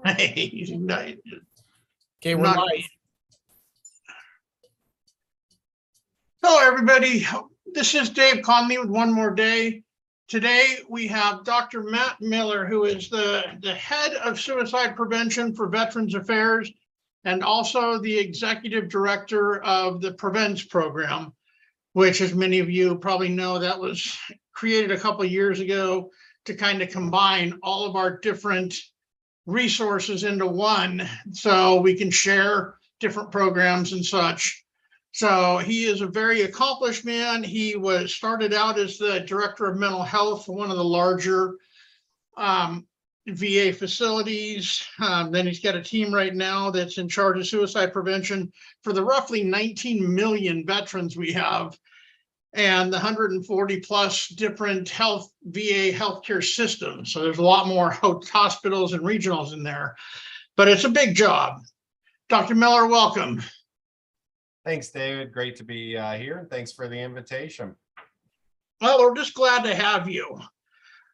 Okay, we're Not- live. Hello, everybody. This is Dave Conley with One More Day. Today, we have Dr. Matt Miller, who is the head of suicide prevention for Veterans Affairs and also the executive director of the Prevents program, which, as many of you probably know, that was created a couple of years ago to kind of combine all of our different resources into one so we can share different programs and such. So he is a very accomplished man. He started out as the director of mental health for one of the larger VA facilities. Then he's got a team right now that's in charge of suicide prevention for the roughly 19 million veterans we have and the 140 plus different VA healthcare systems. So there's a lot more hospitals and regionals in there, but it's a big job. Dr. Miller, welcome. Thanks, David. Great to be here. And thanks for the invitation. Well, we're just glad to have you.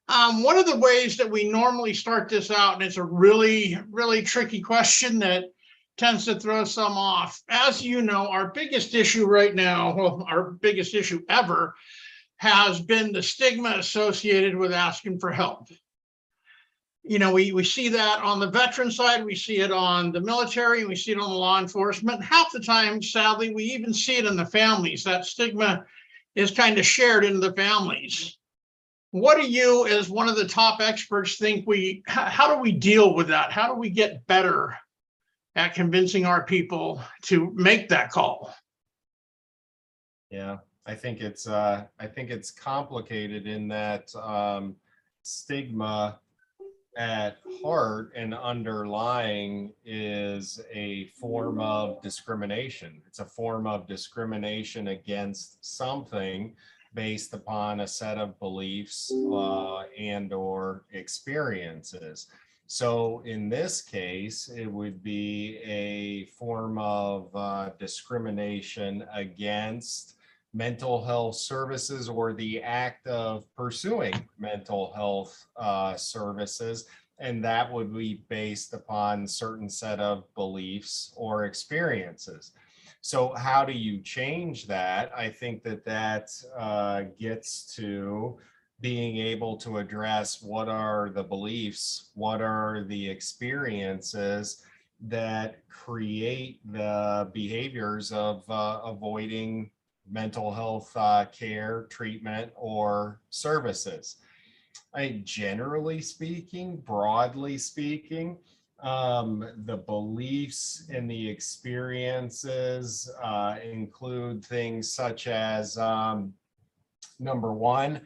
One of the ways that we normally start this out, and it's a really, really tricky question that tends to throw some off. As you know, our biggest issue right now, well, our biggest issue ever, has been the stigma associated with asking for help. You know, we see that on the veteran side, we see it on the military, and we see it on the law enforcement. Half the time, sadly, we even see it in the families. That stigma is kind of shared in the families. What do you, as one of the top experts, think how do we deal with that? How do we get better at convincing our people to make that call? Yeah, I think it's complicated in that stigma at heart and underlying is a form of discrimination. It's a form of discrimination against something based upon a set of beliefs and or experiences. So in this case, it would be a form of discrimination against mental health services or the act of pursuing mental health services. And that would be based upon certain set of beliefs or experiences. So how do you change that? I think that gets to being able to address what are the beliefs, what are the experiences that create the behaviors of avoiding mental health care, treatment, or services. Generally speaking, broadly speaking, the beliefs and the experiences include things such as, number one,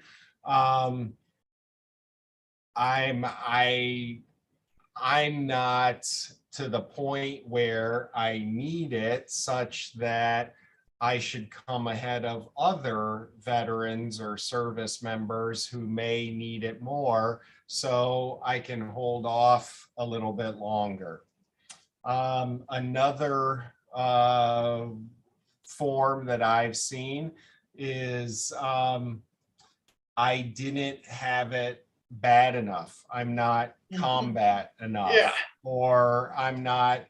I'm not to the point where I need it such that I should come ahead of other veterans or service members who may need it more, so I can hold off a little bit longer. Another form that I've seen is I didn't have it bad enough. I'm not combat enough, Yeah. or I'm not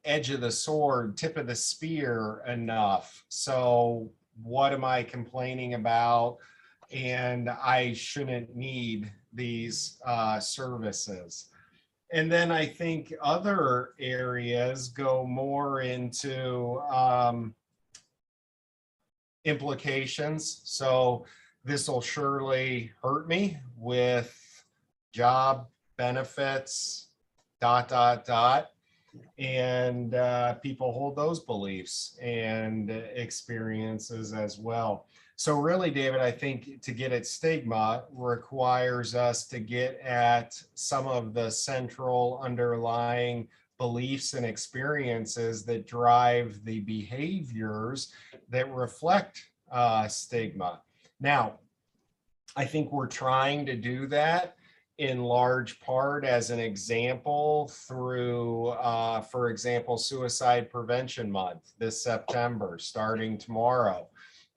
edge of the sword, tip of the spear enough. So what am I complaining about? And I shouldn't need these services. And then I think other areas go more into implications. So this will surely hurt me with job benefits, ... And people hold those beliefs and experiences as well. So really, David, I think to get at stigma requires us to get at some of the central underlying beliefs and experiences that drive the behaviors that reflect stigma. Now, I think we're trying to do that in large part, as an example, through, for example, Suicide Prevention Month this September, starting tomorrow,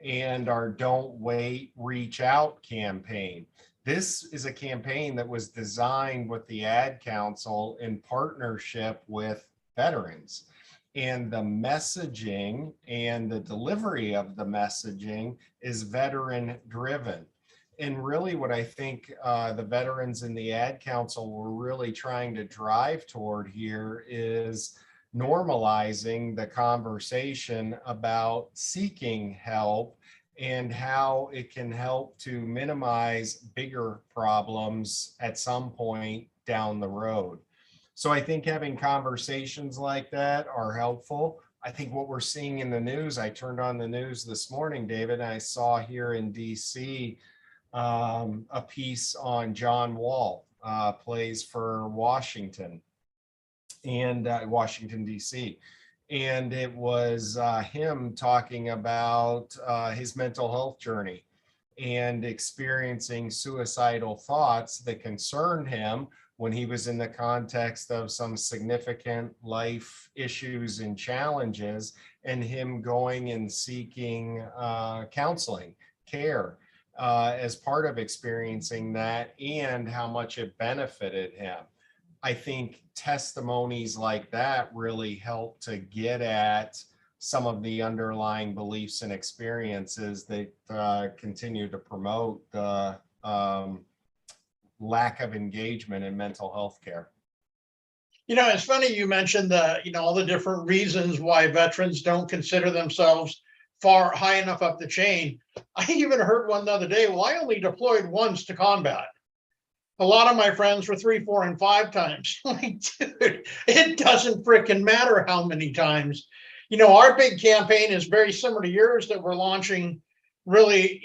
and our Don't Wait, Reach Out campaign. This is a campaign that was designed with the Ad Council in partnership with veterans. And the messaging and the delivery of the messaging is veteran driven. And really what I think the veterans in the Ad Council were really trying to drive toward here is normalizing the conversation about seeking help and how it can help to minimize bigger problems at some point down the road. So I think having conversations like that are helpful. I think what we're seeing in the news, I turned on the news this morning, David, and I saw here in DC a piece on John Wall, plays for Washington and Washington, DC. And it was him talking about his mental health journey and experiencing suicidal thoughts that concerned him when he was in the context of some significant life issues and challenges, and him going and seeking counseling, care, as part of experiencing that, and how much it benefited him. I think testimonies like that really help to get at some of the underlying beliefs and experiences that continue to promote the lack of engagement in mental health care. It's funny you mentioned all the different reasons why veterans don't consider themselves far high enough up the chain. I even heard one the other day, well, I only deployed once to combat. A lot of my friends were 3, 4, and 5 times. Like, dude, it doesn't freaking matter how many times. Our big campaign is very similar to yours that we're launching really,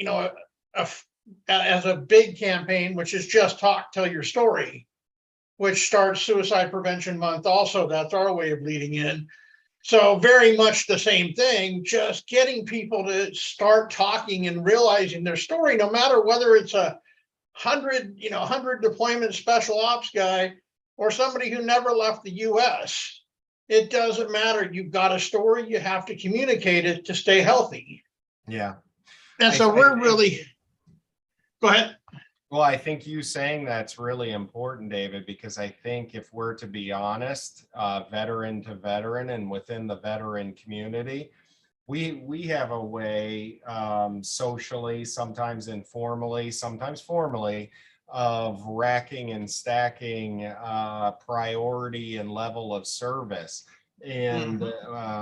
as a big campaign, which is Just Talk, Tell Your Story, which starts Suicide Prevention Month. Also, that's our way of leading in. So very much the same thing, just getting people to start talking and realizing their story, no matter whether it's a 100 deployment special ops guy or somebody who never left the US. It doesn't matter. You've got a story, you have to communicate it to stay healthy. Yeah. And so we're really, go ahead. Well, I think you saying that's really important, David, because I think if we're to be honest, veteran to veteran and within the veteran community, we have a way socially, sometimes informally, sometimes formally, of racking and stacking priority and level of service. And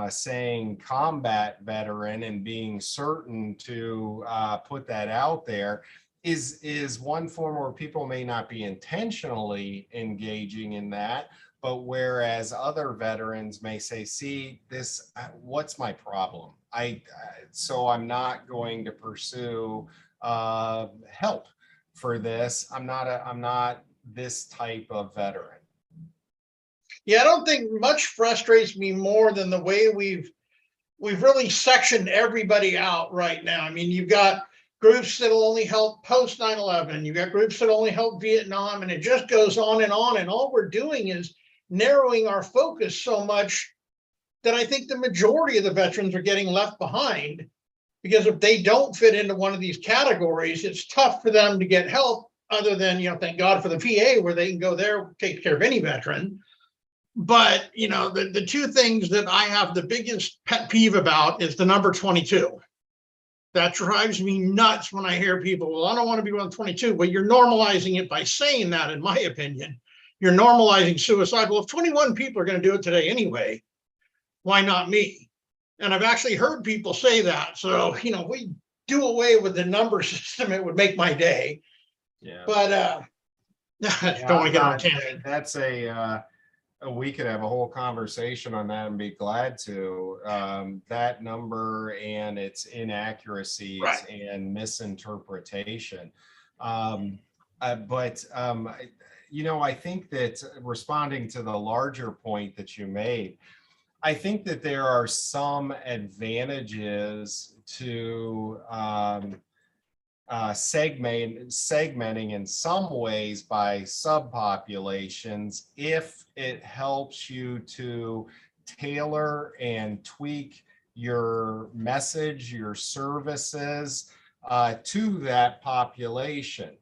saying combat veteran and being certain to put that out there is one form where people may not be intentionally engaging in that, but whereas other veterans may say, see, this, what's my problem? So I'm not going to pursue help for this. I'm not this type of veteran. Yeah, I don't think much frustrates me more than the way we've really sectioned everybody out right now. I mean, you've got groups that'll only help post 9/11. You've got groups that only help Vietnam, and it just goes on. And all we're doing is narrowing our focus so much that I think the majority of the veterans are getting left behind, because if they don't fit into one of these categories, it's tough for them to get help other than, thank God for the VA where they can go there, take care of any veteran. But, the two things that I have the biggest pet peeve about is the number 22. That drives me nuts when I hear people, well, I don't want to be 122. Well, you're normalizing it by saying that, in my opinion. You're normalizing suicide. Well, if 21 people are going to do it today anyway, why not me? And I've actually heard people say that. So, if we do away with the number system, it would make my day. Yeah. But don't want to get on a tangent. That's we could have a whole conversation on that and be glad to. That number and its inaccuracies and misinterpretation. I think that responding to the larger point that you made, I think that there are some advantages to segmenting in some ways by subpopulations if it helps you to tailor and tweak your message, your services to that population.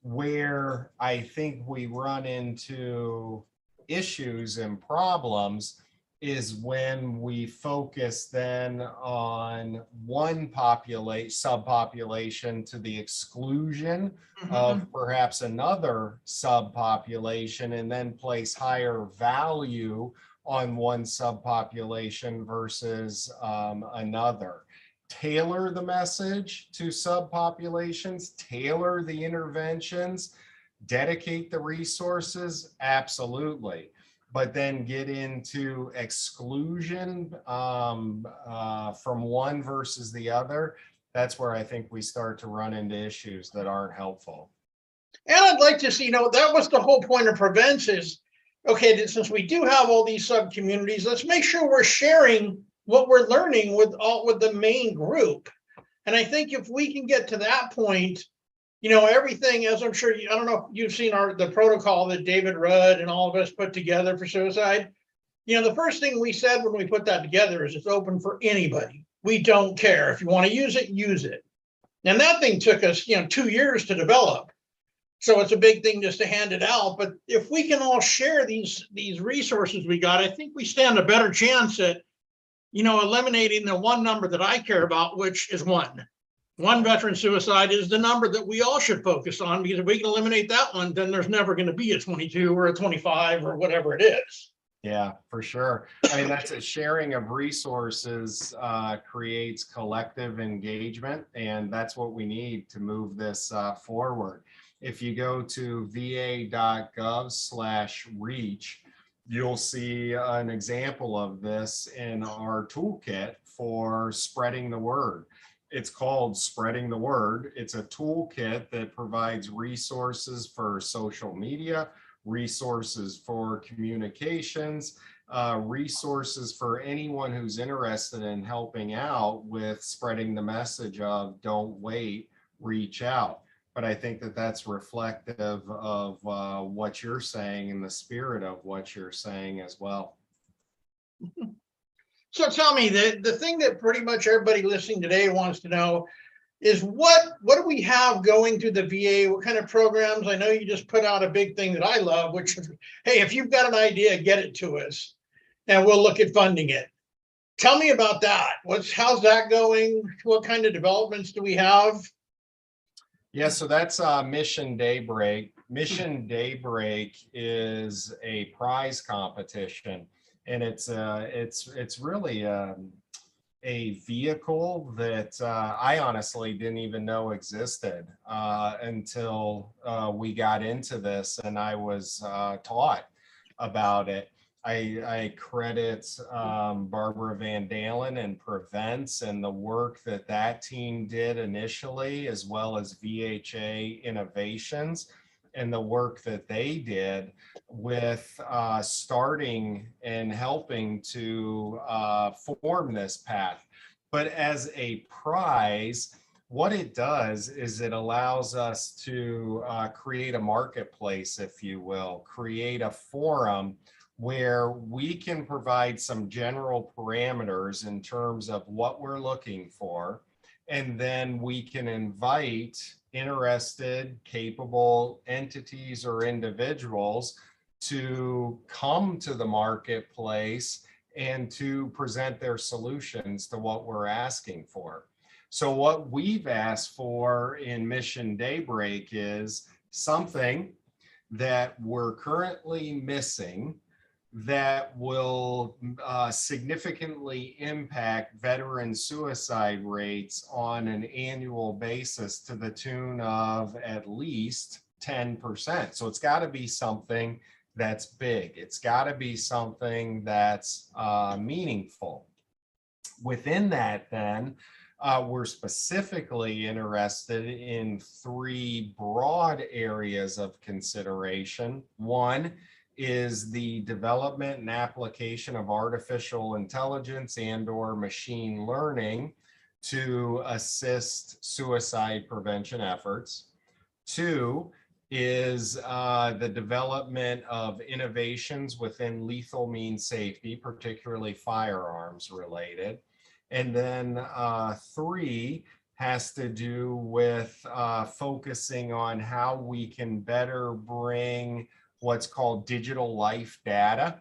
Where I think we run into issues and problems is when we focus then on one subpopulation to the exclusion of perhaps another subpopulation, and then place higher value on one subpopulation versus another. Tailor the message to subpopulations, tailor the interventions, dedicate the resources, absolutely. But then get into exclusion from one versus the other. That's where I think we start to run into issues that aren't helpful. And I'd like to see, that was the whole point of Prevents is, okay, since we do have all these sub communities, let's make sure we're sharing what we're learning with the main group. And I think if we can get to that point, everything, as I'm sure I don't know if you've seen the protocol that David Rudd and all of us put together for suicide. The first thing we said when we put that together is it's open for anybody. We don't care. If you want to use it, use it. And that thing took us, 2 years to develop. So it's a big thing just to hand it out. But if we can all share these resources we got, I think we stand a better chance at, eliminating the one number that I care about, which is one. One veteran suicide is the number that we all should focus on, because if we can eliminate that one, then there's never going to be a 22 or a 25 or whatever it is. Yeah, for sure. I mean, that's a sharing of resources creates collective engagement, and that's what we need to move this forward. If you go to va.gov/reach, you'll see an example of this in our toolkit for spreading the word. It's called Spreading the Word. It's a toolkit that provides resources for social media, resources for communications, resources for anyone who's interested in helping out with spreading the message of don't wait, reach out. But I think that that's reflective of what you're saying and the spirit of what you're saying as well. So tell me, the thing that pretty much everybody listening today wants to know is what do we have going through the VA? What kind of programs? I know you just put out a big thing that I love, which is, hey, if you've got an idea, get it to us and we'll look at funding it. Tell me about that. How's that going? What kind of developments do we have? Yeah, so that's Mission Daybreak. Mission Daybreak is a prize competition, and it's really a vehicle that I honestly didn't even know existed until we got into this and I was taught about it. I credit Barbara Van Dalen and Prevents and the work that team did initially, as well as VHA Innovations and the work that they did with starting and helping to form this path. But as a prize, what it does is it allows us to create a marketplace, if you will, create a forum where we can provide some general parameters in terms of what we're looking for. And then we can invite interested, capable entities or individuals to come to the marketplace and to present their solutions to what we're asking for. So what we've asked for in Mission Daybreak is something that we're currently missing that will significantly impact veteran suicide rates on an annual basis to the tune of at least 10%. So it's got to be something that's big. It's got to be something that's meaningful. Within that, then, we're specifically interested in 3 broad areas of consideration. One is the development and application of artificial intelligence and/or machine learning to assist suicide prevention efforts. 2 is the development of innovations within lethal means safety, particularly firearms related. And then 3 has to do with focusing on how we can better bring what's called digital life data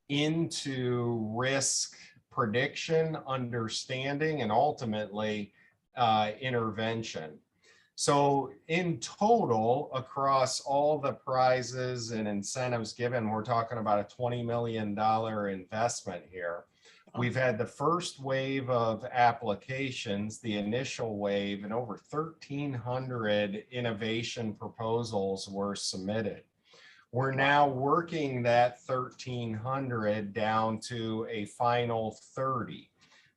into risk prediction, understanding, and ultimately intervention. So in total, across all the prizes and incentives given, we're talking about a $20 million investment here. We've had the first wave of applications, the initial wave, and over 1,300 innovation proposals were submitted. We're now working that 1,300 down to a final 30.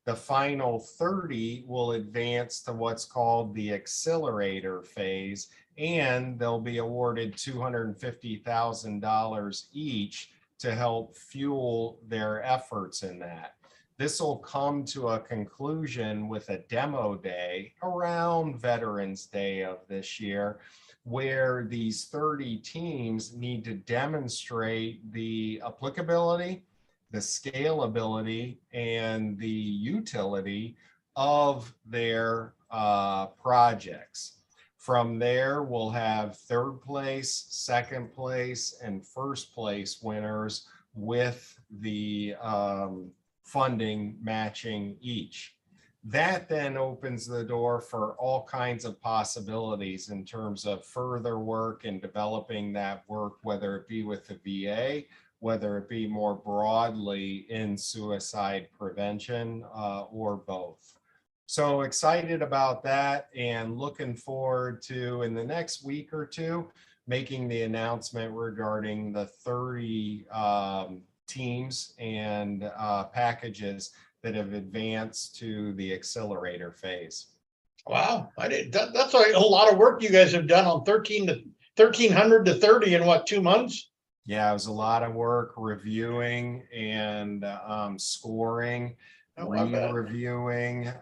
The final 30 will advance to what's called the accelerator phase, and they'll be awarded $250,000 each to help fuel their efforts in that. This will come to a conclusion with a demo day around Veterans Day of this year, where these 30 teams need to demonstrate the applicability, the scalability, and the utility of their projects. From there, we'll have third place, second place, and first place winners with the funding matching each. That then opens the door for all kinds of possibilities in terms of further work and developing that work, whether it be with the VA, whether it be more broadly in suicide prevention or both. So excited about that and looking forward to, in the next week or two, making the announcement regarding the 30 teams and packages that have advanced to the accelerator phase. Wow, that's a lot of work you guys have done on 1,300 to 30 in what, 2 months? Yeah, it was a lot of work reviewing and scoring, re-reviewing,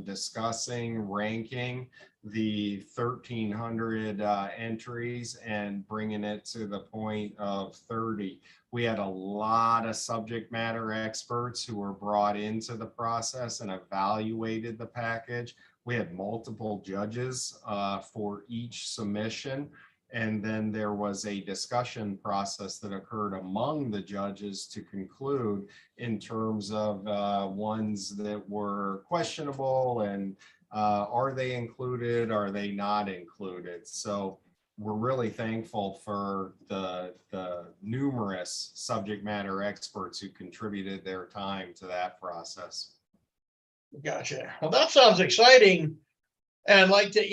discussing, ranking the 1,300 entries and bringing it to the point of 30. We had a lot of subject matter experts who were brought into the process and evaluated the package. We had multiple judges for each submission. And then there was a discussion process that occurred among the judges to conclude in terms of ones that were questionable and are they included, are they not included? So we're really thankful for the numerous subject matter experts who contributed their time to that process. Gotcha. Well, that sounds exciting. And like that,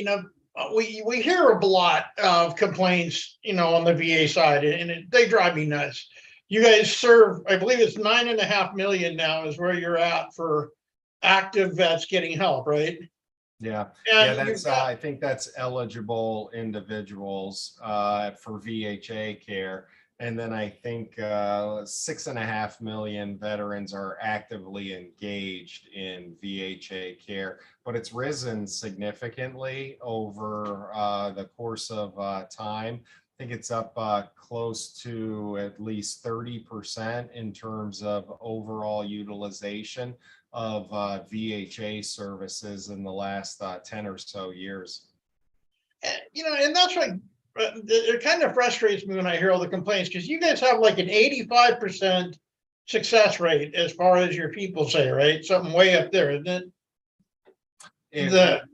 we hear a lot of complaints, on the VA side, and they drive me nuts. You guys serve, I believe it's 9.5 million now is where you're at for active vets getting help, right? Yeah, And that's I think that's eligible individuals for VHA care. And then I think 6.5 million veterans are actively engaged in VHA care, but it's risen significantly over the course of time. I think it's up close to at least 30% in terms of overall utilization of VHA services in the last 10 or so years. And that's like, it kind of frustrates me when I hear all the complaints, because you guys have like an 85% success rate as far as your people say, right? Something way up there, isn't it?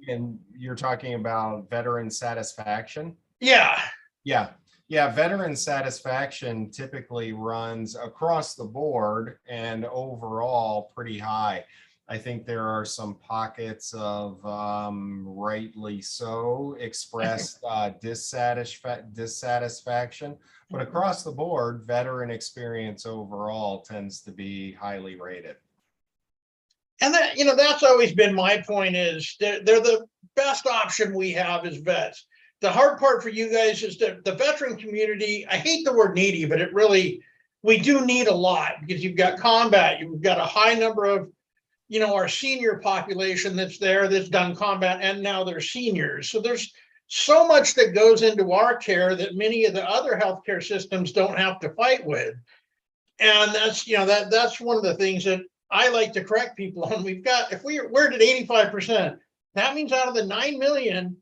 And you're talking about veteran satisfaction? Yeah. Veteran satisfaction typically runs across the board and overall pretty high. I think there are some pockets of rightly so expressed dissatisfaction, but across the board, veteran experience overall tends to be highly rated. And that, that's always been my point, is they're the best option we have as vets. The hard part for you guys is that the veteran community, I hate the word needy, but we do need a lot, because you've got combat, you've got a high number of, our senior population that's done combat, and now they're seniors. So there's so much that goes into our care that many of the other healthcare systems don't have to fight with. And that's, that's one of the things that I like to correct people on. We're at 85%. That means out of the 9 million,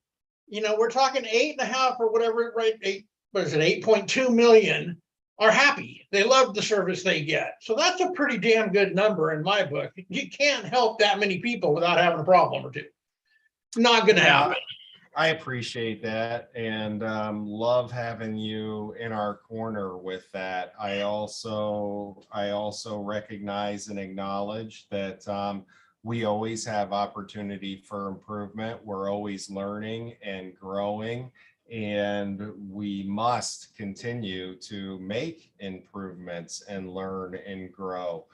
we're talking 8.5 or whatever, right? What is it, 8.2 million are happy. They love the service they get. So that's a pretty damn good number in my book. You can't help that many people without having a problem or two. Not going to happen. I appreciate that, and love having you in our corner with that. I also recognize and acknowledge that we always have opportunity for improvement. We're always learning and growing, and we must continue to make improvements and learn and grow.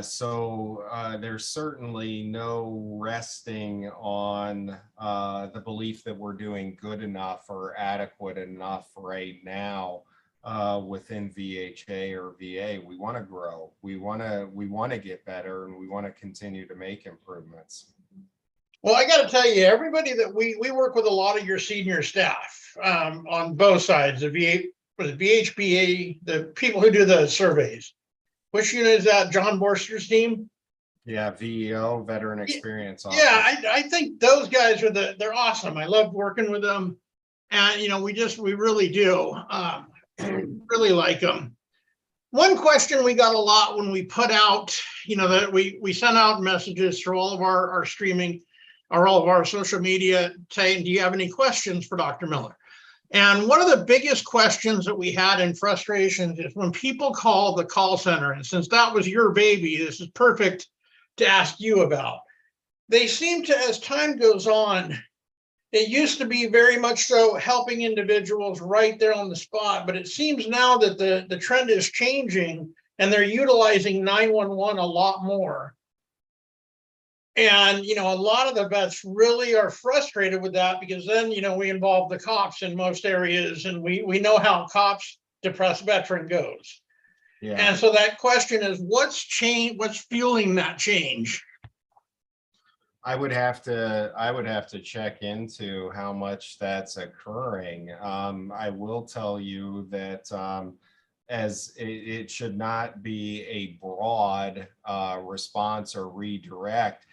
So there's certainly no resting on the belief that we're doing good enough or adequate enough right now within VHA or VA. We want to grow. We want to get better, and we want to continue to make improvements. Well, I got to tell you, everybody that we work with, a lot of your senior staff on both sides, the VHBA, the people who do the surveys. Which unit is that? John Borster's team? Yeah, VEO, Veteran Experience Office. Yeah, I think those guys are they're awesome. I love working with them. And, we really do really like them. One question we got a lot when we put out, that we sent out messages through all of our streaming or all of our social media saying, do you have any questions for Dr. Miller? And one of the biggest questions that we had in frustrations is when people call the call center, and since that was your baby, this is perfect to ask you about. They seem to, as time goes on, it used to be very much so helping individuals right there on the spot, but it seems now that the trend is changing and they're utilizing 911 a lot more. And, a lot of the vets really are frustrated with that because then, we involve the cops in most areas, and we know how cops depressed veteran goes. Yeah. And so that question is, what's fueling that change? I would have to check into how much that's occurring. I will tell you that as it should not be a broad response or redirect.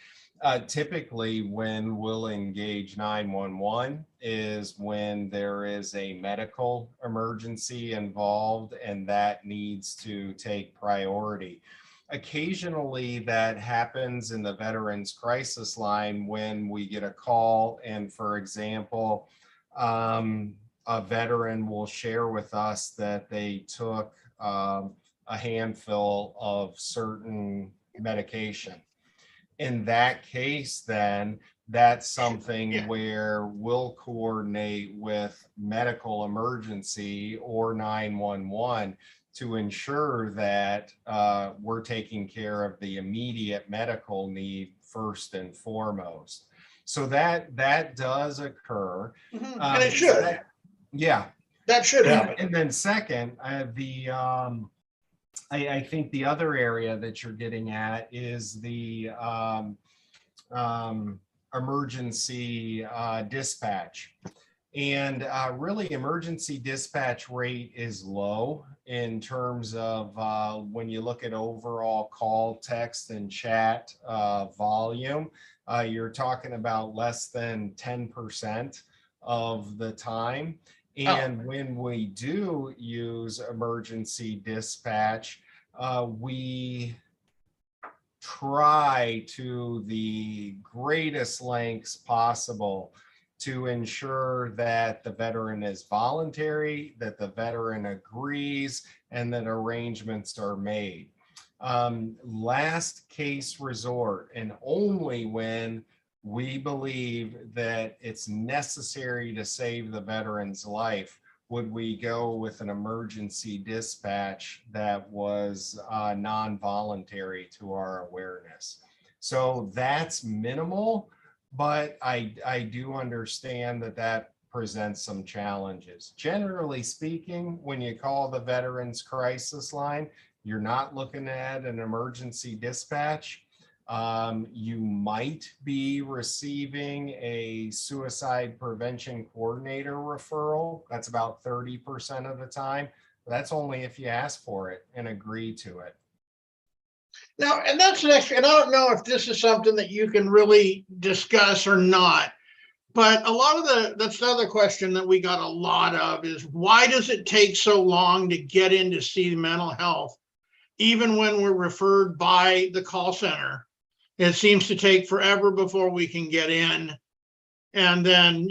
Typically, when we'll engage 911 is when there is a medical emergency involved, and that needs to take priority. Occasionally, that happens in the Veterans Crisis Line when we get a call, and for example, a veteran will share with us that they took a handful of certain medication. In that case, then that's something where we'll coordinate with medical emergency or 911 to ensure that we're taking care of the immediate medical need first and foremost. So that does occur. Mm-hmm. And it should. That should happen. And then second, I think the other area that you're getting at is the emergency dispatch. And really, emergency dispatch rate is low in terms of when you look at overall call, text, and chat volume. You're talking about less than 10% of the time. And when we do use emergency dispatch, we try to the greatest lengths possible to ensure that the veteran is voluntary, that the veteran agrees, and that arrangements are made. Last case resort, and only when we believe that it's necessary to save the veteran's life, would we go with an emergency dispatch that was non-voluntary to our awareness. So that's minimal, but I do understand that presents some challenges. Generally speaking, when you call the Veterans Crisis Line, you're not looking at an emergency dispatch. You might be receiving a suicide prevention coordinator referral. That's about 30% of the time. That's only if you ask for it and agree to it. Now, and that's the next, and I don't know if this is something that you can really discuss or not, but a lot of that's the other question that we got a lot of is why does it take so long to get in to see mental health? Even when we're referred by the call center, it seems to take forever before we can get in. And then,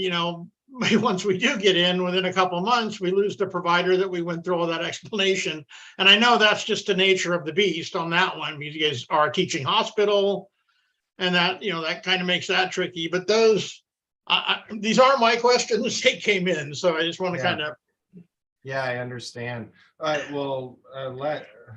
once we do get in, within a couple of months, we lose the provider that we went through all that explanation. And I know that's just the nature of the beast on that one, because you guys are a teaching hospital, and that, that kind of makes that tricky. But these aren't my questions. They came in. So I just want to kind of. Yeah, I understand. Well,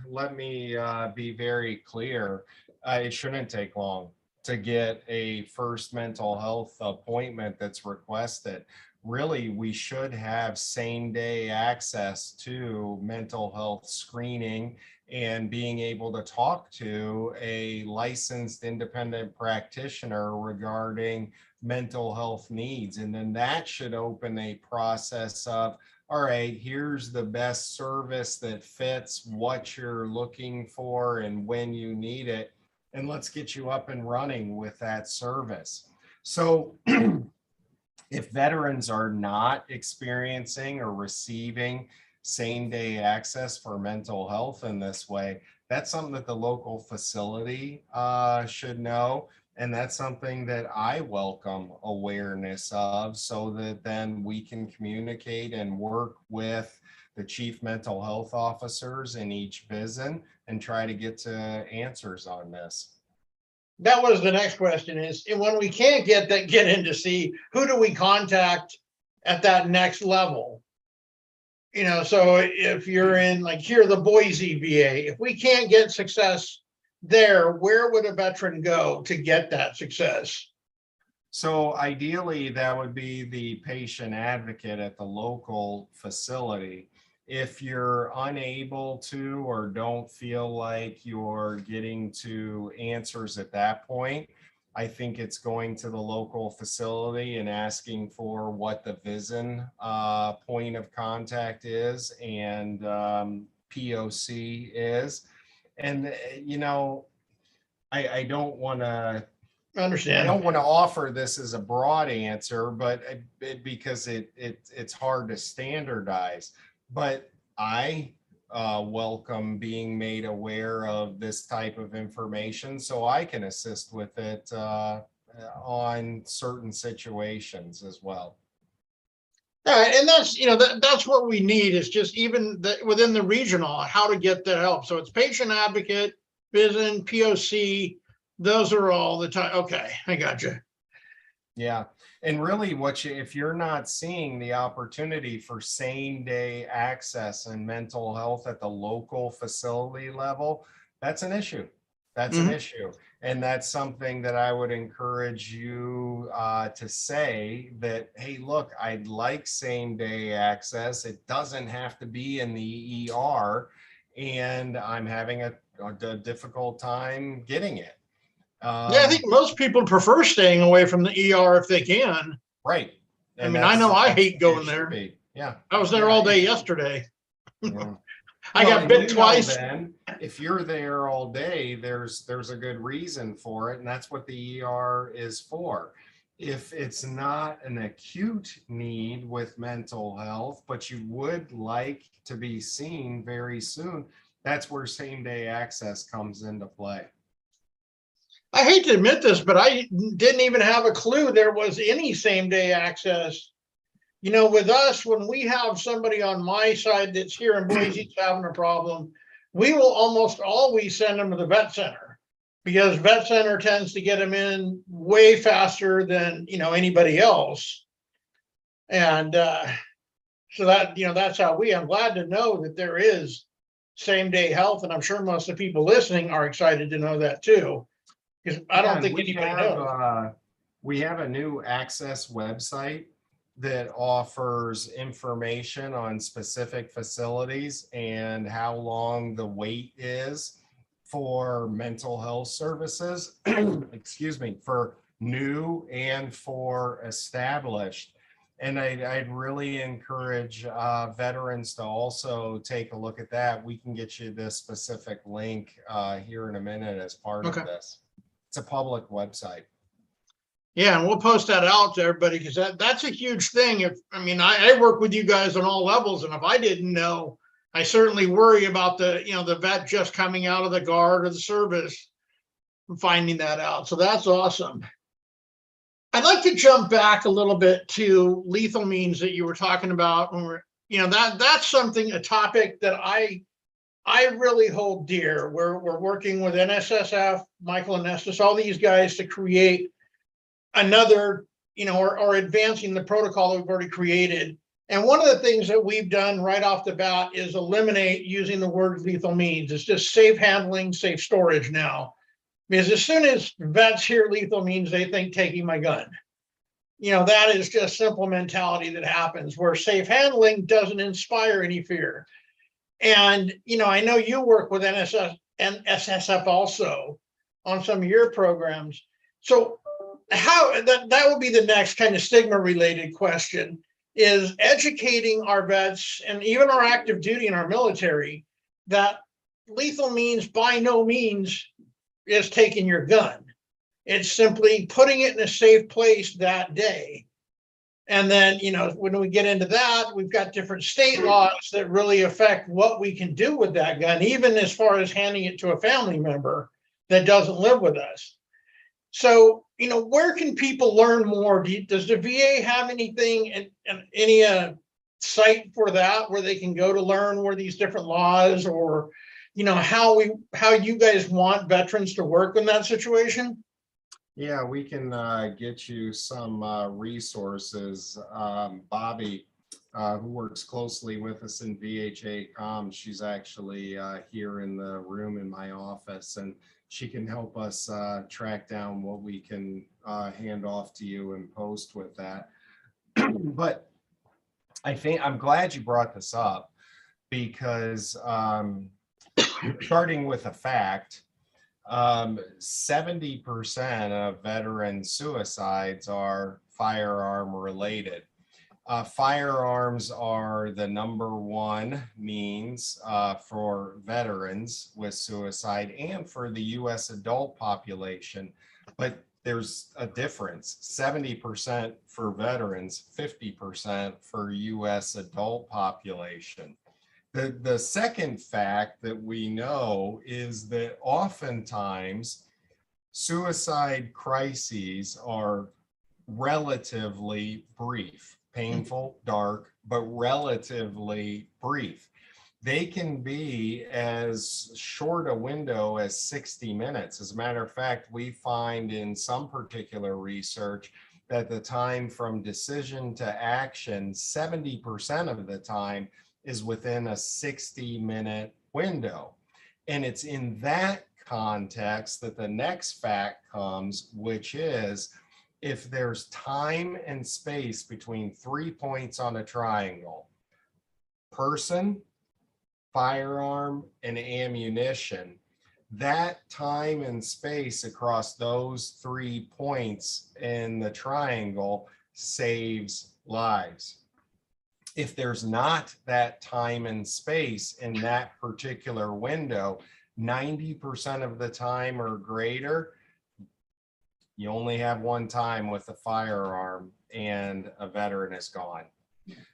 let me be very clear. It shouldn't take long to get a first mental health appointment that's requested. Really, we should have same day access to mental health screening and being able to talk to a licensed independent practitioner regarding mental health needs. And then that should open a process of, all right, here's the best service that fits what you're looking for and when you need it. And let's get you up and running with that service. So if veterans are not experiencing or receiving same day access for mental health in this way, that's something that the local facility should know. And that's something that I welcome awareness of, so that then we can communicate and work with the chief mental health officers in each VISN and try to get to answers on this. That was the next question is, and when we can't get in to see, who do we contact at that next level? So if you're in like here, the Boise VA, if we can't get success there, where would a veteran go to get that success? So ideally, that would be the patient advocate at the local facility. If you're unable to or don't feel like you're getting to answers at that point, I think it's going to the local facility and asking for what the VISN point of contact is and POC is. And, I don't want to understand. I don't want to offer this as a broad answer, but because it's hard to standardize. But I welcome being made aware of this type of information so I can assist with it on certain situations as well. All right, and that's that's what we need, is just even within the regional, how to get the help. So it's patient advocate, VISN, POC. Those are all the time. Okay, I got you. Yeah, and really, if you're not seeing the opportunity for same day access and mental health at the local facility level, that's an issue. That's an issue. And that's something that I would encourage you to say that, hey, look, I'd like same day access. It doesn't have to be in the ER, and I'm having a difficult time getting it. I think most people prefer staying away from the ER if they can. Right. And I know I hate going there. Yeah. I was there all day yesterday. Yeah. I got bit twice. Then, if you're there all day, there's a good reason for it, and that's what the ER is for. If it's not an acute need with mental health, but you would like to be seen very soon, that's where same day access comes into play. I hate to admit this, but I didn't even have a clue there was any same day access. With us, when we have somebody on my side that's here in Boise having a problem, we will almost always send them to the vet center, because vet center tends to get them in way faster than, anybody else. And so that, that's how I'm glad to know that there is same day health. And I'm sure most of the people listening are excited to know that too. Because I don't think anybody knows. We have a new access website that offers information on specific facilities and how long the wait is for mental health services, excuse me, for new and for established. And I'd really encourage veterans to also take a look at that. We can get you this specific link here in a minute as part Okay. of this. It's a public website. Yeah, and we'll post that out to everybody because that's a huge thing. If I mean, I work with you guys on all levels, and if I didn't know, I certainly worry about the vet just coming out of the guard or the service and finding that out. So that's awesome. I'd like to jump back a little bit to lethal means that you were talking about when that's something, a topic that I really hold dear. We're working with NSSF, Michael and Estes, all these guys to create another, or advancing the protocol that we've already created. And one of the things that we've done right off the bat is eliminate using the word lethal means. It's just safe handling, safe storage now. Because as soon as vets hear lethal means, they think taking my gun. That is just simple mentality that happens where safe handling doesn't inspire any fear. And, I know you work with NSS and SSF also on some of your programs. So how that will be the next kind of stigma related question, is educating our vets and even our active duty and our military that lethal means by no means is taking your gun. It's simply putting it in a safe place that day. And then, when we get into that, we've got different state laws that really affect what we can do with that gun, even as far as handing it to a family member that doesn't live with us. So, where can people learn more? Does the VA have anything and any site for that where they can go to learn where these different laws, or, how you guys want veterans to work in that situation? Yeah, we can get you some resources. Bobby, who works closely with us in VHA Comms, she's actually here in the room in my office, and she can help us track down what we can hand off to you and post with that. But I'm glad you brought this up, because starting with a fact, 70% of veteran suicides are firearm related. Firearms are the #1 means for veterans with suicide and for the U.S. adult population. But there's a difference, 70% for veterans, 50% for U.S. adult population. The second fact that we know is that oftentimes suicide crises are relatively brief, painful, dark, but relatively brief. They can be as short a window as 60 minutes. As a matter of fact, we find in some particular research that the time from decision to action, 70% of the time, is within a 60-minute window. And it's in that context that the next fact comes, which is if there's time and space between 3 points on a triangle, person, firearm, and ammunition, that time and space across those 3 points in the triangle saves lives. If there's not that time and space in that particular window, 90% of the time or greater, you only have one time with a firearm and a veteran is gone.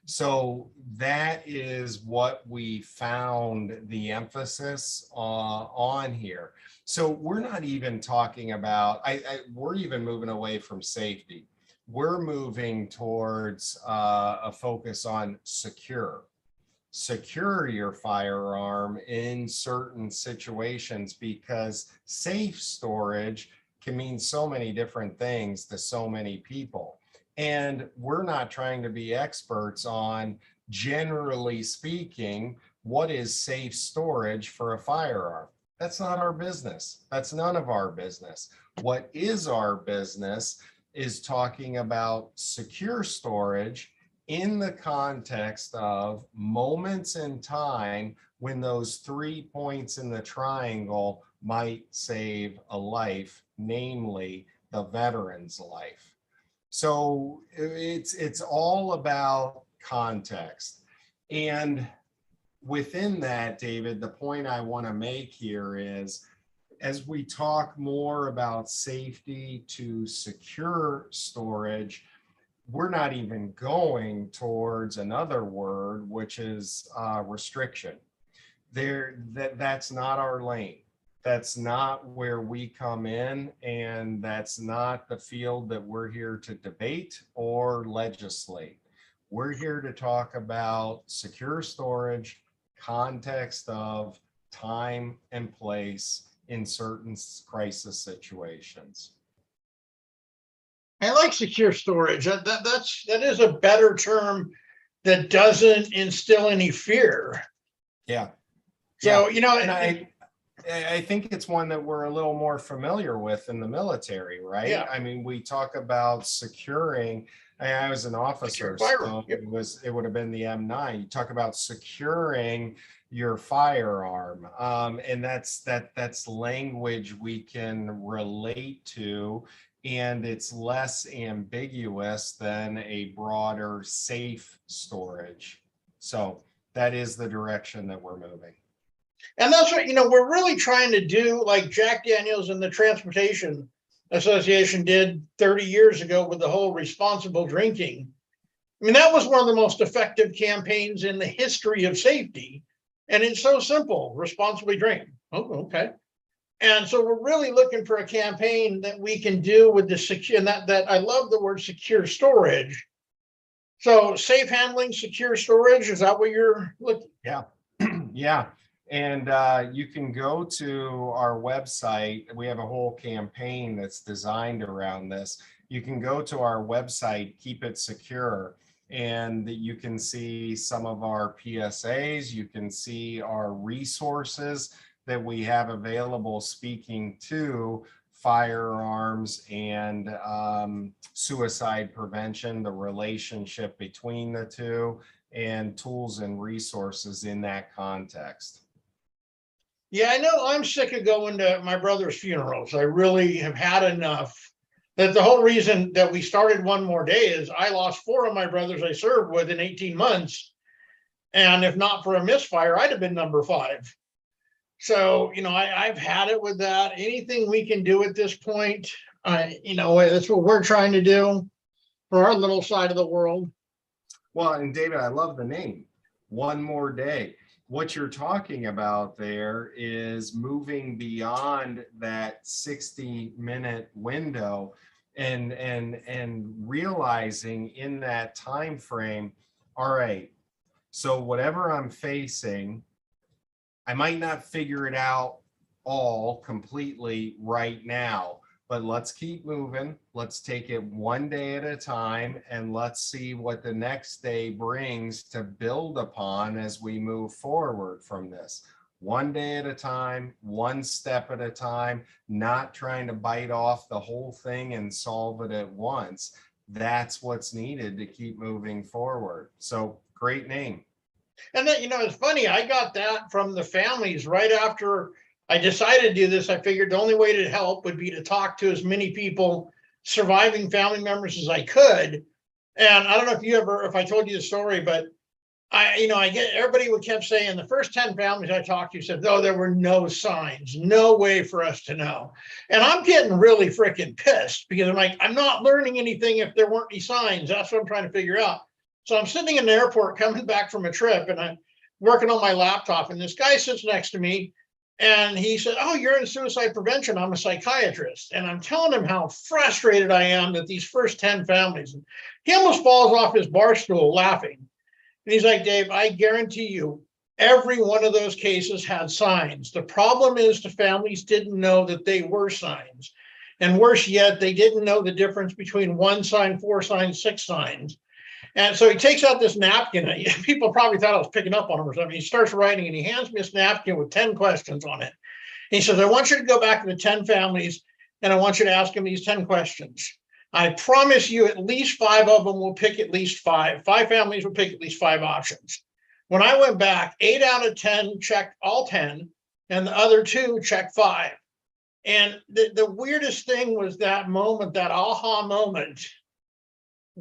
So that is what we found the emphasis on here. So we're not even talking about, we're even moving away from safety. We're moving towards a focus on secure your firearm in certain situations, because safe storage can mean so many different things to so many people. And we're not trying to be experts on, generally speaking, what is safe storage for a firearm. That's not our business. That's none of our business. What is our business is talking about secure storage in the context of moments in time when those 3 points in the triangle might save a life, namely the veteran's life. So it's all about context. And within that, David, the point I want to make here is, as we talk more about safety to secure storage, we're not even going towards another word, which is restriction. That's not our lane. That's not where we come in, and that's not the field that we're here to debate or legislate. We're here to talk about secure storage, context of time and place in certain crisis situations. I like secure storage. That is a better term that doesn't instill any fear. Yeah. So, And I think it's one that we're a little more familiar with in the military, right? Yeah. I mean, we talk about securing. I was an officer, so Yep. it would have been the M9. You talk about securing your firearm, and that's language we can relate to, and it's less ambiguous than a broader safe storage. So that is the direction that we're moving. And that's what, we're really trying to do, like Jack Daniels and the Transportation Association did 30 years ago with the whole responsible drinking. I mean, that was one of the most effective campaigns in the history of safety. And it's so simple: responsibly drink. Oh, okay. And so we're really looking for a campaign that we can do with the secure, and that I love the word secure storage. So safe handling, secure storage, is that what you're looking? Yeah. Yeah. And you can go to our website. We have a whole campaign that's designed around this. You can go to our website, Keep It Secure, and you can see some of our PSAs. You can see our resources that we have available speaking to firearms and suicide prevention, the relationship between the two, and tools and resources in that context. Yeah, I know I'm sick of going to my brother's funerals. I really have had enough. That the whole reason that we started One More Day is I lost 4 of my brothers I served with in 18 months. And if not for a misfire, I'd have been number 5. So, I've had it with that. Anything we can do at this point, that's what we're trying to do for our little side of the world. Well, and David, I love the name, One More Day. What you're talking about there is moving beyond that 60-minute window and realizing in that time frame, all right, so whatever I'm facing, I might not figure it out all completely right now, but let's keep moving. Let's take it one day at a time, and let's see what the next day brings to build upon as we move forward from this. One day at a time, one step at a time, not trying to bite off the whole thing and solve it at once. That's what's needed to keep moving forward. So great name. And then, it's funny, I got that from the families right after I decided to do this. I figured the only way to help would be to talk to as many people, surviving family members, as I could. And I don't know if I told you the story, but I get everybody would kept saying the first 10 families I talked to said, oh, there were no signs, no way for us to know. And I'm getting really freaking pissed because I'm like, I'm not learning anything if there weren't any signs. That's what I'm trying to figure out. So I'm sitting in the airport coming back from a trip, and I'm working on my laptop, and this guy sits next to me, and he said, oh, you're in suicide prevention. I'm a psychiatrist. And I'm telling him how frustrated I am that these first 10 families, and he almost falls off his bar stool laughing. And he's like, Dave, I guarantee you, every one of those cases had signs. The problem is the families didn't know that they were signs. And worse yet, they didn't know the difference between 1 sign, 4 signs, 6 signs. And so he takes out this napkin. People probably thought I was picking up on him or something. He starts writing, and he hands me this napkin with 10 questions on it. He says, I want you to go back to the 10 families, and I want you to ask them these 10 questions. I promise you at least 5 of them will pick at least 5. 5 families will pick at least 5 options. When I went back, 8 out of 10 checked all 10, and the other 2 checked 5. And the weirdest thing was that moment, that aha moment.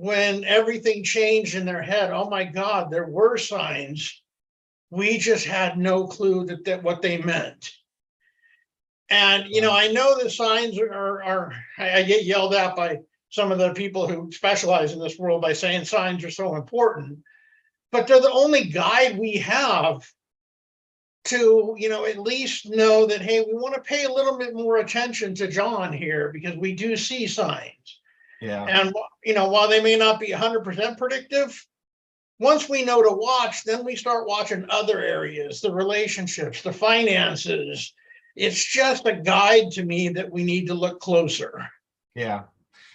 when everything changed in their head. Oh my God, there were signs. We just had no clue that what they meant. And, I know the signs I get yelled at by some of the people who specialize in this world by saying signs are so important, but they're the only guide we have to, at least know that, hey, we want to pay a little bit more attention to John here because we do see signs. Yeah. And, while they may not be 100% predictive, once we know to watch, then we start watching other areas, the relationships, the finances. It's just a guide to me that we need to look closer. Yeah.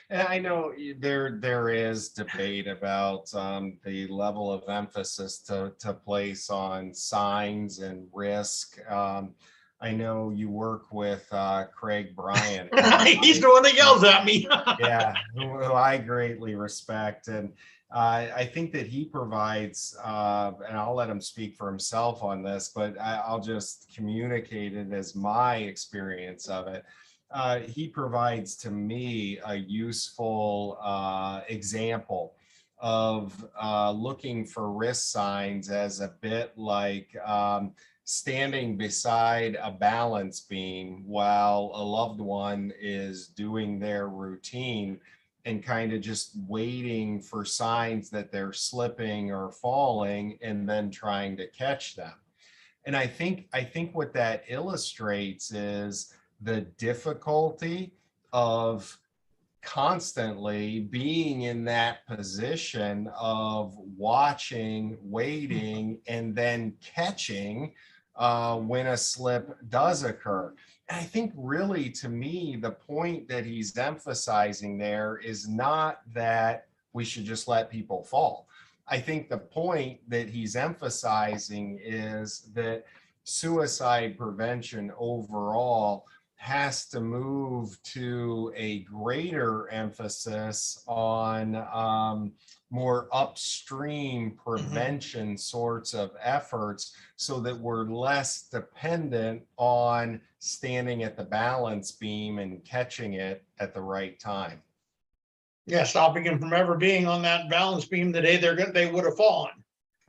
And I know there is debate about the level of emphasis to place on signs and risk. I know you work with Craig Bryant. He's the one that yells at me. Yeah, who I greatly respect. And I think that he provides, and I'll let him speak for himself on this, but I'll just communicate it as my experience of it. He provides to me a useful example of looking for risk signs as a bit like standing beside a balance beam while a loved one is doing their routine and kind of just waiting for signs that they're slipping or falling and then trying to catch them. And I think what that illustrates is the difficulty of constantly being in that position of watching, waiting, and then catching when a slip does occur. And I think really, to me, the point that he's emphasizing there is not that we should just let people fall. I think the point that he's emphasizing is that suicide prevention overall has to move to a greater emphasis on more upstream prevention sorts of efforts so that we're less dependent on standing at the balance beam and catching it at the right time. Yeah, stopping him from ever being on that balance beam the day they would have fallen.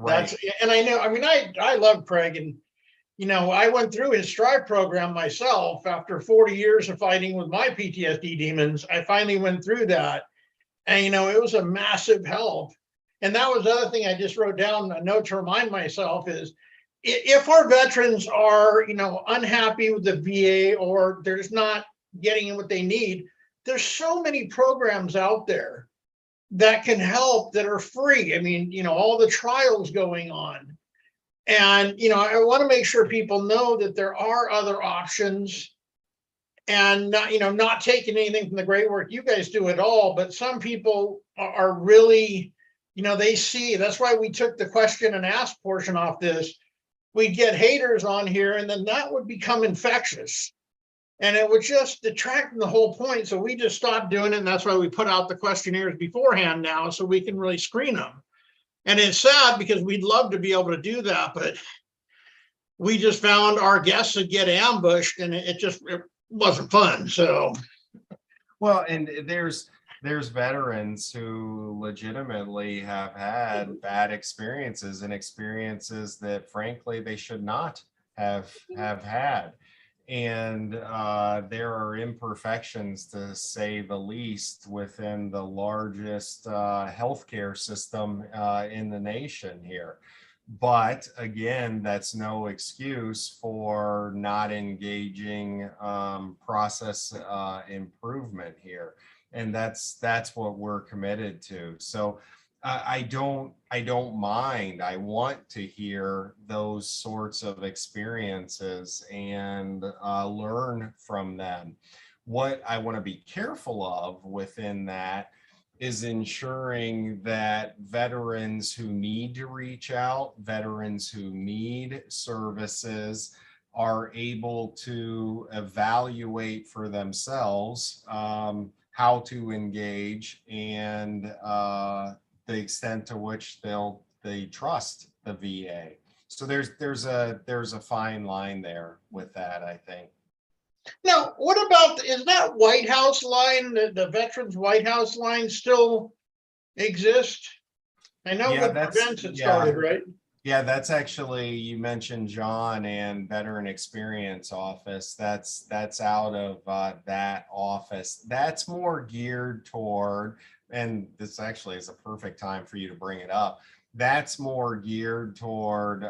Right. And I know, I love Craig, and I went through his Strive program myself after 40 years of fighting with my PTSD demons. I finally went through that, and it was a massive help. And that was the other thing I just wrote down a note to remind myself is, if our veterans are unhappy with the VA or they're just not getting what they need, there's so many programs out there that can help that are free. I mean, all the trials going on. And, I want to make sure people know that there are other options, and not taking anything from the great work you guys do at all. But some people are really, they see, that's why we took the question and ask portion off this. We'd get haters on here, and then that would become infectious. And it would just detract from the whole point. So we just stopped doing it. And that's why we put out the questionnaires beforehand now, so we can really screen them. And it's sad because we'd love to be able to do that, but we just found our guests would get ambushed, and it wasn't fun. So, well, and there's veterans who legitimately have had bad experiences and experiences that frankly they should not have had. And there are imperfections, to say the least, within the largest healthcare system in the nation here. But again, that's no excuse for not engaging process improvement here. And that's what we're committed to. So I don't mind. I want to hear those sorts of experiences and learn from them. What I want to be careful of within that is ensuring that veterans who need to reach out, veterans who need services, are able to evaluate for themselves how to engage and the extent to which they trust the VA. So there's a fine line there with that, I think. Now, what about, is that White House line, the Veterans White House line, still exist? I know Yeah, with that's, Prevents it started, right? yeah, that's actually, you mentioned John and Veteran Experience Office. That's out of that office. That's more geared toward, and this actually is a perfect time for you to bring it up. That's more geared toward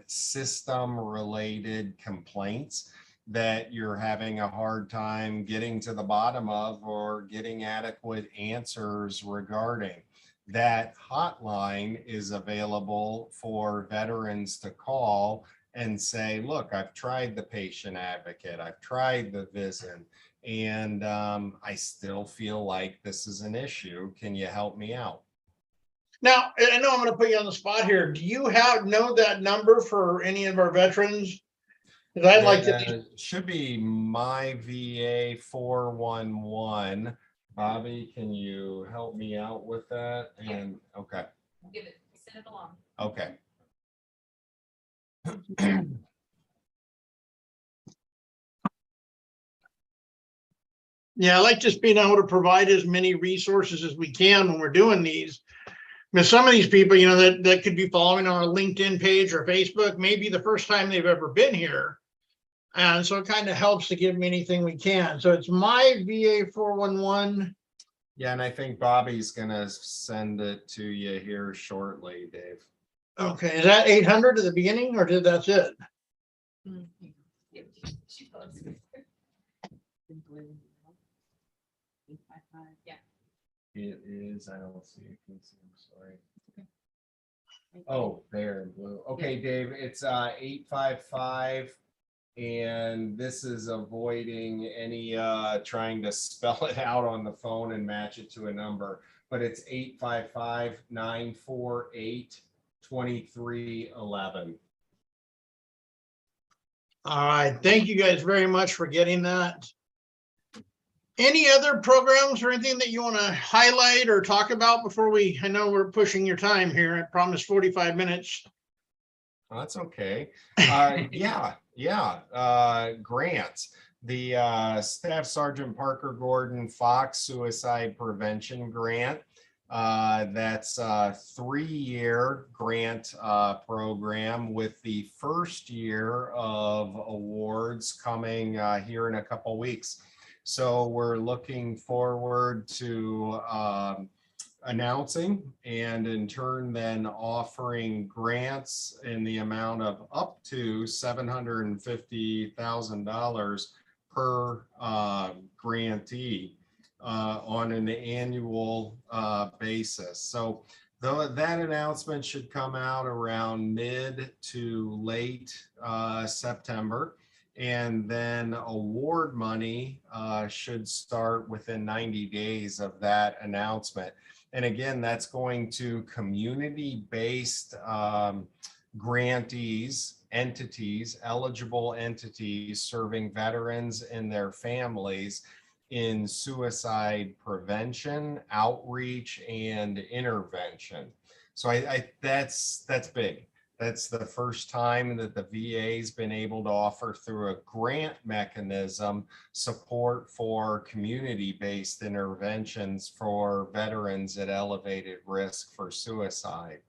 system related complaints that you're having a hard time getting to the bottom of or getting adequate answers regarding. That hotline is available for veterans to call and say, look, I've tried the patient advocate, I've tried the VISN, and I still feel like this is an issue. Can you help me out? Now, I know I'm going to put you on the spot here. Do you know that number for any of our veterans? Because I'd like to. Should be my VA 411. Bobby, can you help me out with that? And okay. Give it, send it along. Okay. Yeah, I like just being able to provide as many resources as we can when we're doing these. Because some of these people, you know, that could be following on our LinkedIn page or Facebook, maybe the first time they've ever been here. And so it kind of helps to give them anything we can. So it's my VA 411. Yeah, and I think Bobby's gonna send it to you here shortly, Dave. Okay, is that 800 at the beginning or that's it? She goes. Yeah. It is, I don't see it. Can see, I'm sorry. Oh, there in blue. Okay, Dave, it's 855. And this is avoiding any trying to spell it out on the phone and match it to a number, but it's 855-948-2311. All right, thank you guys very much for getting that. Any other programs or anything that you want to highlight or talk about before I know we're pushing your time here. I promised 45 minutes. Oh, that's okay. Grants. The Staff Sergeant Parker Gordon Fox Suicide Prevention Grant. That's a 3-year grant program with the first year of awards coming here in a couple weeks. So we're looking forward to announcing and in turn then offering grants in the amount of up to $750,000 per grantee on an annual basis. So that announcement should come out around mid to late September. And then award money should start within 90 days of that announcement. And again, that's going to community-based grantees, entities, eligible entities serving veterans and their families in suicide prevention, outreach, and intervention. So that's big. That's the first time that the VA has been able to offer through a grant mechanism support for community-based interventions for veterans at elevated risk for suicide.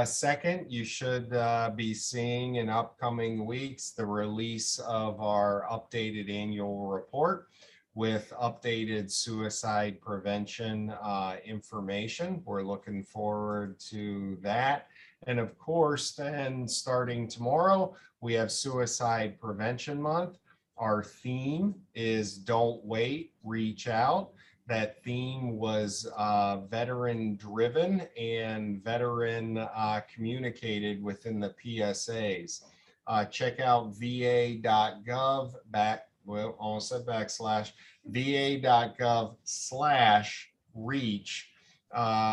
Second, you should be seeing in upcoming weeks the release of our updated annual report with updated suicide prevention information. We're looking forward to that. And of course, then starting tomorrow, we have Suicide Prevention Month. Our theme is Don't Wait, Reach Out. That theme was veteran driven and veteran communicated within the PSAs. Check out va.gov va.gov/reach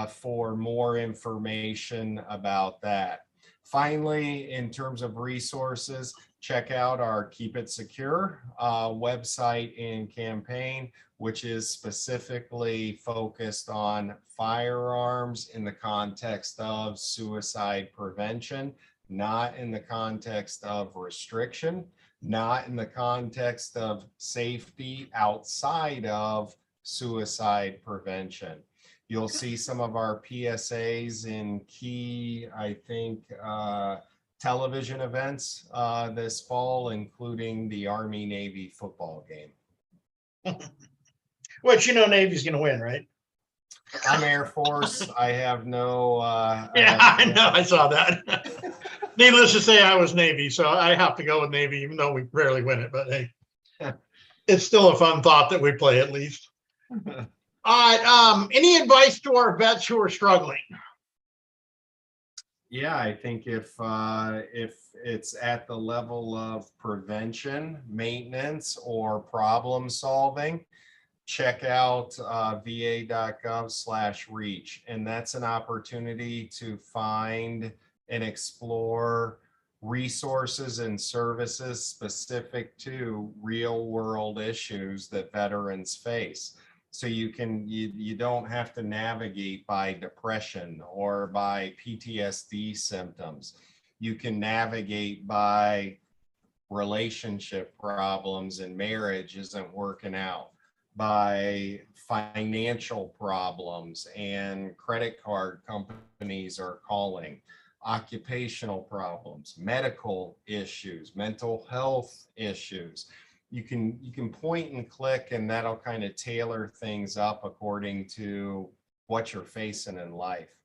for more information about that. Finally, in terms of resources, check out our Keep It Secure website and campaign, which is specifically focused on firearms in the context of suicide prevention, not in the context of restriction, not in the context of safety outside of suicide prevention. You'll see some of our PSAs in key, I think, television events this fall, including the Army-Navy football game. Which, Navy's gonna win, right? I'm Air Force. I have no. Yeah, I know, I saw that. Needless to say, I was Navy, so I have to go with Navy, even though we rarely win it, but hey. It's still a fun thought that we play at least. All right, any advice to our vets who are struggling? Yeah, I think if it's at the level of prevention, maintenance, or problem solving, check out va.gov/reach, and that's an opportunity to find and explore resources and services specific to real world issues that veterans face. So you don't have to navigate by depression or by PTSD symptoms. You can navigate by relationship problems and marriage isn't working out, by financial problems and credit card companies are calling, occupational problems, medical issues, mental health issues. You can point and click, and that'll kind of tailor things up according to what you're facing in life.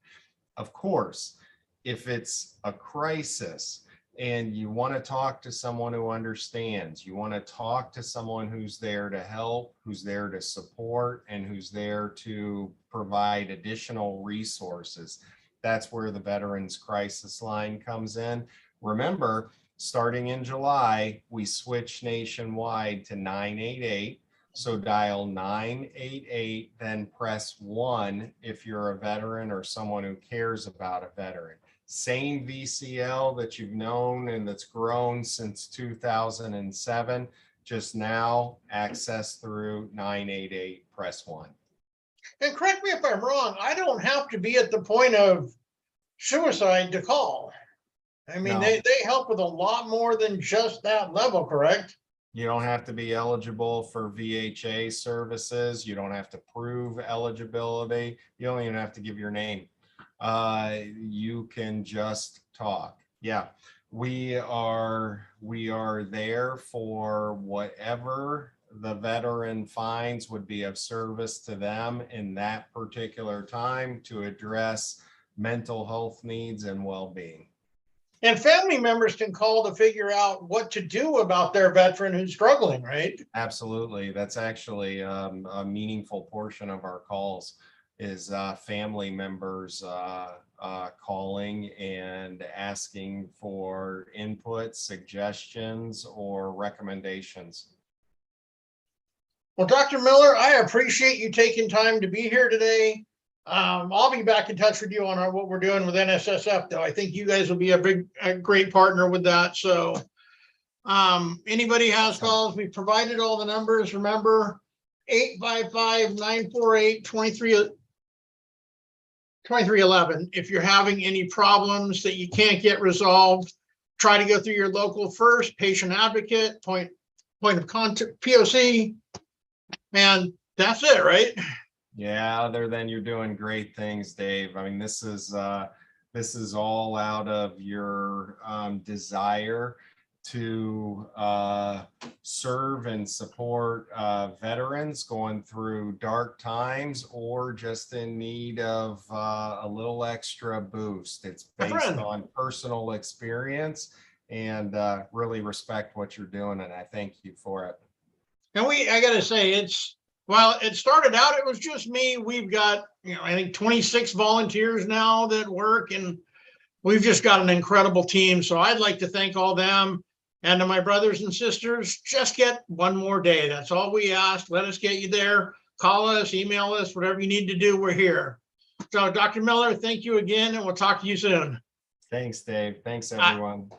Of course, if it's a crisis and you want to talk to someone who understands, you want to talk to someone who's there to help, who's there to support, and who's there to provide additional resources, that's where the Veterans Crisis Line comes in. Remember, starting in July, we switched nationwide to 988. So dial 988, then press 1 if you're a veteran or someone who cares about a veteran. Same VCL that you've known and that's grown since 2007, just now access through 988, press 1. And correct me if I'm wrong, I don't have to be at the point of suicide to call. I mean, No. they help with a lot more than just that level, correct? You don't have to be eligible for VHA services. You don't have to prove eligibility. You don't even have to give your name. You can just talk. Yeah, we are there for whatever the veteran finds would be of service to them in that particular time to address mental health needs and well-being. And family members can call to figure out what to do about their veteran who's struggling, right? Absolutely. That's actually a meaningful portion of our calls is family members calling and asking for input, suggestions, or recommendations. Well, Dr. Miller, I appreciate you taking time to be here today. I'll be back in touch with you on what we're doing with NSSF, though. I think you guys will be a great partner with that. So anybody has calls, we provided all the numbers. Remember, 855-948-2311. If you're having any problems that you can't get resolved, try to go through your local first patient advocate, point of contact, POC, and that's it, right? Yeah, other than you're doing great things, Dave. I mean, this is all out of your desire to serve and support veterans going through dark times or just in need of a little extra boost. It's based on personal experience and really respect what you're doing, and I thank you for it. And I got to say, well, it started out, it was just me. We've got, I think 26 volunteers now that work, and we've just got an incredible team. So I'd like to thank all them. And to my brothers and sisters, just get one more day. That's all we ask. Let us get you there. Call us, email us, whatever you need to do, we're here. So Dr. Miller, thank you again, and we'll talk to you soon. Thanks, Dave. Thanks, everyone.